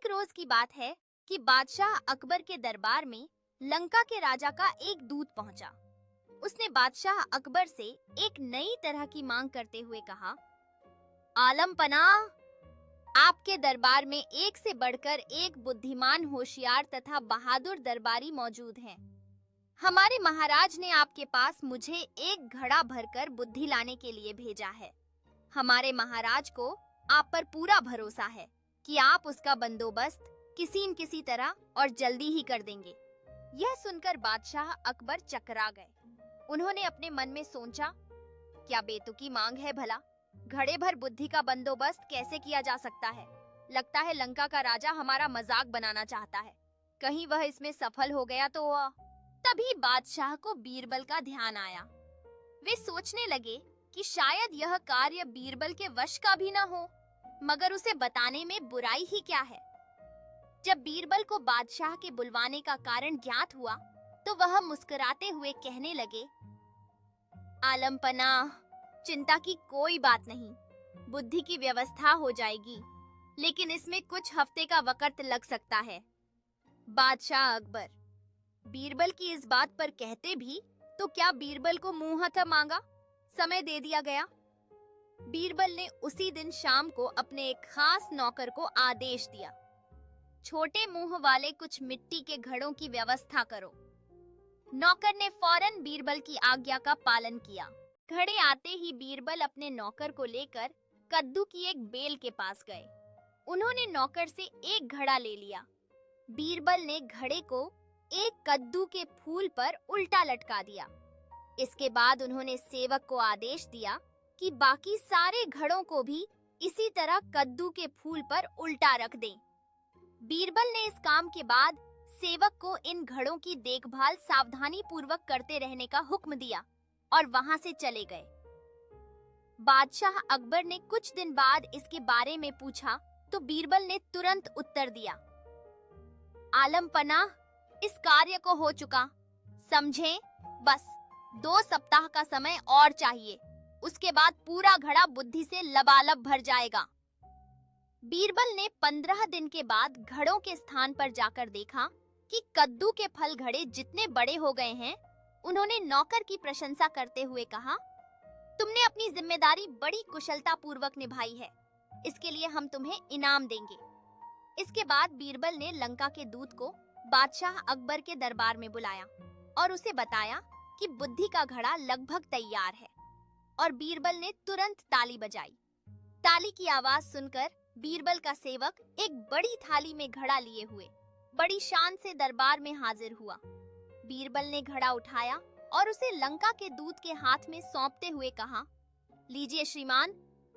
एक रोज की बात है कि बादशाह अकबर के दरबार में लंका के राजा का एक दूत पहुंचा। उसने बादशाह अकबर से एक नई तरह की मांग करते हुए कहा, आलम पनाह, आपके दरबार में एक से बढ़कर एक बुद्धिमान, होशियार तथा बहादुर दरबारी मौजूद हैं। हमारे महाराज ने आपके पास मुझे एक घड़ा भरकर बुद्धि लाने के लिए भेजा है। हमारे महाराज को आप पर पूरा भरोसा है कि आप उसका बंदोबस्त किसी न किसी तरह और जल्दी ही कर देंगे। यह सुनकर बादशाह अकबर चकरा गए। उन्होंने अपने मन में सोचा, क्या बेतुकी मांग है भला? घड़े भर बुद्धि का बंदोबस्त कैसे किया जा सकता है? लगता है लंका का राजा हमारा मजाक बनाना चाहता है। कहीं वह इसमें सफल हो गया तो। तभी बादशाह को बीरबल का ध्यान आया। वे सोचने लगे कि शायद यह कार्य बीरबल के वश का भी न हो, मगर उसे बताने में बुराई ही क्या है। जब बीरबल को बादशाह के बुलवाने का कारण ज्ञात हुआ तो वह मुस्कुराते हुए कहने लगे, आलम पनाह, चिंता की कोई बात नहीं, बुद्धि की व्यवस्था हो जाएगी, लेकिन इसमें कुछ हफ्ते का वक्त लग सकता है। बादशाह अकबर बीरबल की इस बात पर कहते भी तो क्या बीरबल को मुंह हाथ मांगा, समय दे दिया गया। बीरबल ने उसी दिन शाम को अपने एक खास नौकर को आदेश दिया, छोटे मुंह वाले कुछ मिट्टी के घड़ों की व्यवस्था करो। नौकर ने फौरन बीरबल की आज्ञा का पालन किया। घड़े आते ही बीरबल अपने नौकर को लेकर कद्दू की एक बेल के पास गए। उन्होंने नौकर से एक घड़ा ले लिया। बीरबल ने घड़े को एक कद्दू के फूल पर उल्टा लटका दिया। इसके बाद उन्होंने सेवक को आदेश दिया कि बाकी सारे घड़ों को भी इसी तरह कद्दू के फूल पर उल्टा रख दें। बीरबल ने इस काम के बाद सेवक को इन घड़ों की देखभाल सावधानी पूर्वक करते रहने का हुक्म दिया और वहां से चले गए। बादशाह अकबर ने कुछ दिन बाद इसके बारे में पूछा तो बीरबल ने तुरंत उत्तर दिया, आलम पनाह, इस कार्य को हो चुका, समझें, बस 2 सप्ताह का समय और चाहिए, उसके बाद पूरा घड़ा बुद्धि से लबालब भर जाएगा। बीरबल ने 15 दिन के बाद घड़ों के स्थान पर जाकर देखा कि कद्दू के फल घड़े जितने बड़े हो गए हैं। उन्होंने नौकर की प्रशंसा करते हुए कहा, तुमने अपनी जिम्मेदारी बड़ी कुशलता पूर्वक निभाई है, इसके लिए हम तुम्हें इनाम देंगे। इसके बाद बीरबल ने लंका के दूत को बादशाह अकबर के दरबार में बुलाया और उसे बताया कि बुद्धि का घड़ा लगभग तैयार है। और बीरबल ने तुरंत ताली बजाई। ताली की आवाज सुनकर बीरबल का सेवक एक बड़ी थाली में घड़ा लिए हुए बड़ी शान से दरबार में हाजिर हुआ। बीरबल ने घड़ा उठाया और उसे लंका के दूत के हाथ में सौंपते हुए कहा, लीजिए श्रीमान,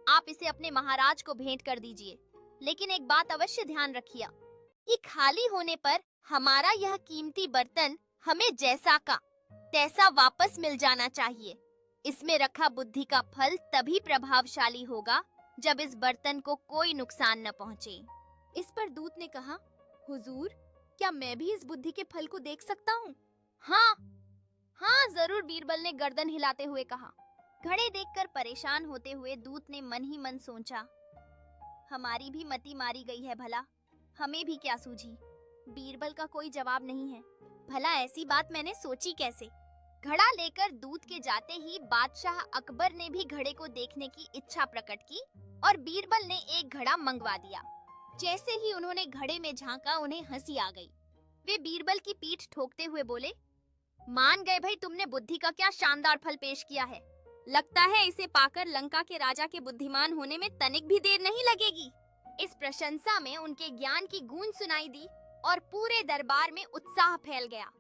आप इसे अपने महाराज को भेंट कर दीजिए, लेकिन एक बात अवश्य ध्यान रखिए, ये खाली होने पर हमारा यह कीमती बर्तन हमें जैसा का तैसा वापस मिल जाना चाहिए। इसमें रखा बुद्धि का फल तभी प्रभावशाली होगा जब इस बर्तन को कोई नुकसान न पहुंचे। इस पर दूत ने कहा, हुजूर, क्या मैं भी इस बुद्धि के फल को देख सकता हूँ? हाँ जरूर, बीरबल ने गर्दन हिलाते हुए कहा। घड़े देखकर परेशान होते हुए दूत ने मन ही मन सोचा, हमारी भी मति मारी गई है भला, हमें भी क्या सूझी। बीरबल का कोई जवाब नहीं है, भला ऐसी बात मैंने सोची कैसे। घड़ा लेकर दूत के जाते ही बादशाह अकबर ने भी घड़े को देखने की इच्छा प्रकट की और बीरबल ने एक घड़ा मंगवा दिया। जैसे ही उन्होंने घड़े में झांका, उन्हें हंसी आ गई। वे बीरबल की पीठ ठोकते हुए बोले, मान गए भाई, तुमने बुद्धि का क्या शानदार फल पेश किया है। लगता है इसे पाकर लंका के राजा के बुद्धिमान होने में तनिक भी देर नहीं लगेगी। इस प्रशंसा में उनके ज्ञान की गूंज सुनाई दी और पूरे दरबार में उत्साह फैल गया।